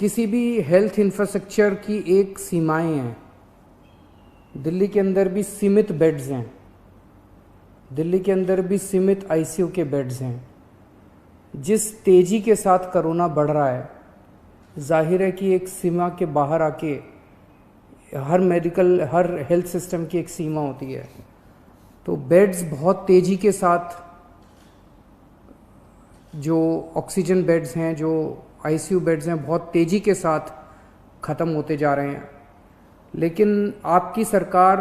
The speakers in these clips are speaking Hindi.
किसी भी हेल्थ इंफ्रास्ट्रक्चर की एक सीमाएं हैं। दिल्ली के अंदर भी सीमित बेड्स हैं, दिल्ली के अंदर भी सीमित आईसीयू के बेड्स हैं। जिस तेज़ी के साथ कोरोना बढ़ रहा है, जाहिर है कि एक सीमा के बाहर आके हर हेल्थ सिस्टम की एक सीमा होती है। तो बेड्स बहुत तेज़ी के साथ, जो ऑक्सीजन बेड्स हैं, जो आईसीयू बेड्स हैं, बहुत तेज़ी के साथ ख़त्म होते जा रहे हैं। लेकिन आपकी सरकार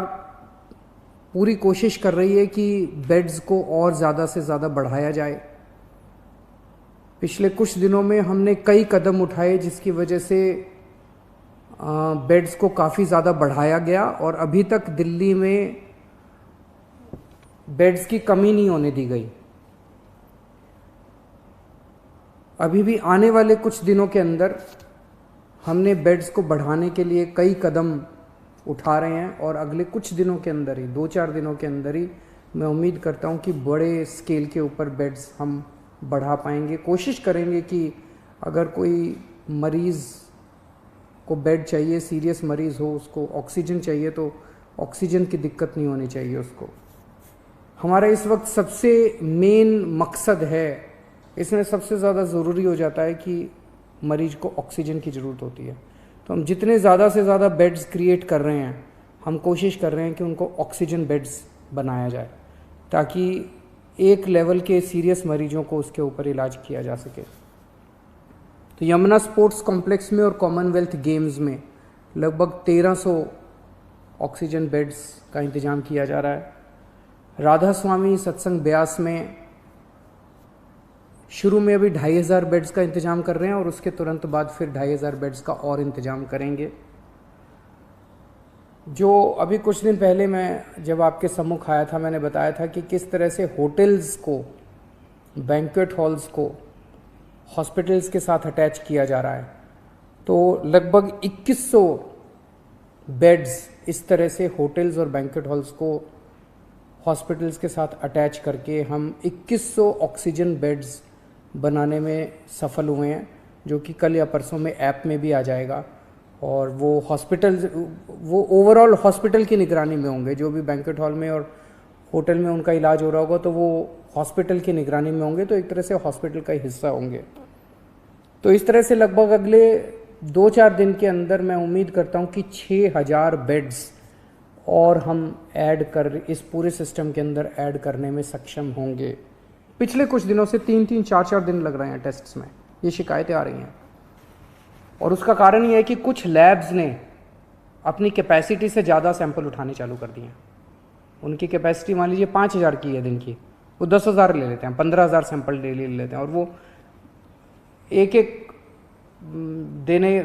पूरी कोशिश कर रही है कि बेड्स को और ज़्यादा से ज़्यादा बढ़ाया जाए। पिछले कुछ दिनों में हमने कई कदम उठाए जिसकी वजह से बेड्स को काफ़ी ज़्यादा बढ़ाया गया और अभी तक दिल्ली में बेड्स की कमी नहीं होने दी गई। अभी भी आने वाले कुछ दिनों के अंदर हमने बेड्स को बढ़ाने के लिए कई कदम उठा रहे हैं और अगले कुछ दिनों के अंदर ही, 2-4 दिनों के अंदर ही मैं उम्मीद करता हूं कि बड़े स्केल के ऊपर बेड्स हम बढ़ा पाएंगे। कोशिश करेंगे कि अगर कोई मरीज़ को बेड चाहिए, सीरियस मरीज़ हो, उसको ऑक्सीजन चाहिए, तो ऑक्सीजन की दिक्कत नहीं होनी चाहिए उसको। हमारा इस वक्त सबसे मेन मकसद है, इसमें सबसे ज़्यादा ज़रूरी हो जाता है कि मरीज को ऑक्सीजन की ज़रूरत होती है। तो हम जितने ज़्यादा से ज़्यादा बेड्स क्रिएट कर रहे हैं, हम कोशिश कर रहे हैं कि उनको ऑक्सीजन बेड्स बनाया जाए ताकि एक लेवल के सीरियस मरीजों को उसके ऊपर इलाज किया जा सके। तो यमुना स्पोर्ट्स कॉम्प्लेक्स में और कॉमनवेल्थ गेम्स में लगभग 1300 ऑक्सीजन बेड्स का इंतज़ाम किया जा रहा है। राधा स्वामी सत्संग ब्यास में शुरू में अभी 2500 बेड्स का इंतज़ाम कर रहे हैं और उसके तुरंत बाद फिर 2500 बेड्स का और इंतज़ाम करेंगे। जो अभी कुछ दिन पहले मैं जब आपके सम्मुख आया था, मैंने बताया था कि किस तरह से होटल्स को, बैंक्वेट हॉल्स को हॉस्पिटल्स के साथ अटैच किया जा रहा है। तो लगभग 2100 बेड्स इस तरह से होटल्स और बैंक्वेट हॉल्स को हॉस्पिटल्स के साथ अटैच करके हम 2100 ऑक्सीजन बेड्स बनाने में सफल हुए हैं, जो कि कल या परसों में ऐप में भी आ जाएगा। और वो ओवरऑल हॉस्पिटल की निगरानी में होंगे। जो भी बैंक्वेट हॉल में और होटल में उनका इलाज हो रहा होगा तो वो हॉस्पिटल की निगरानी में होंगे, तो एक तरह से हॉस्पिटल का हिस्सा होंगे। तो इस तरह से लगभग अगले 2-4 दिन के अंदर मैं उम्मीद करता हूँ कि 6000 बेड्स और हम इस पूरे सिस्टम के अंदर ऐड करने में सक्षम होंगे। पिछले कुछ दिनों से 3-3, 4-4 दिन लग रहे हैं टेस्ट्स में, ये शिकायतें आ रही हैं। और उसका कारण ये है कि कुछ लैब्स ने अपनी कैपेसिटी से ज़्यादा सैंपल उठाने चालू कर दिए हैं। उनकी कैपेसिटी मान लीजिए 5000 की है दिन की, वो 10,000 ले लेते हैं, 15,000 सैंपल डेली ले लेते हैं और वो एक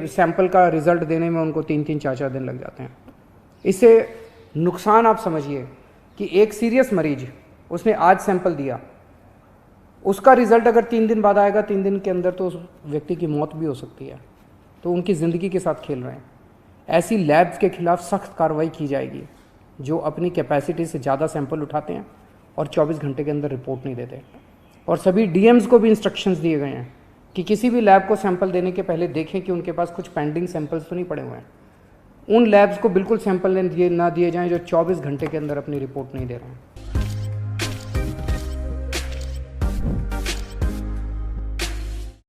सैंपल का रिजल्ट देने में उनको 3-3, 4-4 दिन लग जाते हैं। इससे नुकसान आप समझिए कि एक सीरियस मरीज, उसने आज सैंपल दिया, उसका रिजल्ट अगर 3 दिन बाद आएगा, 3 दिन के अंदर तो उस व्यक्ति की मौत भी हो सकती है। तो उनकी ज़िंदगी के साथ खेल रहे हैं। ऐसी लैब्स के खिलाफ सख्त कार्रवाई की जाएगी जो अपनी कैपेसिटी से ज़्यादा सैंपल उठाते हैं और 24 घंटे के अंदर रिपोर्ट नहीं देते। और सभी डीएम्स को भी इंस्ट्रक्शंस दिए गए हैं कि किसी भी लैब को सैंपल देने के पहले देखें कि उनके पास कुछ पेंडिंग सैंपल्स तो नहीं पड़े हुए हैं। उन लैब्स को बिल्कुल सैंपल ना दिए जाएँ जो 24 घंटे के अंदर अपनी रिपोर्ट नहीं दे रहे हैं।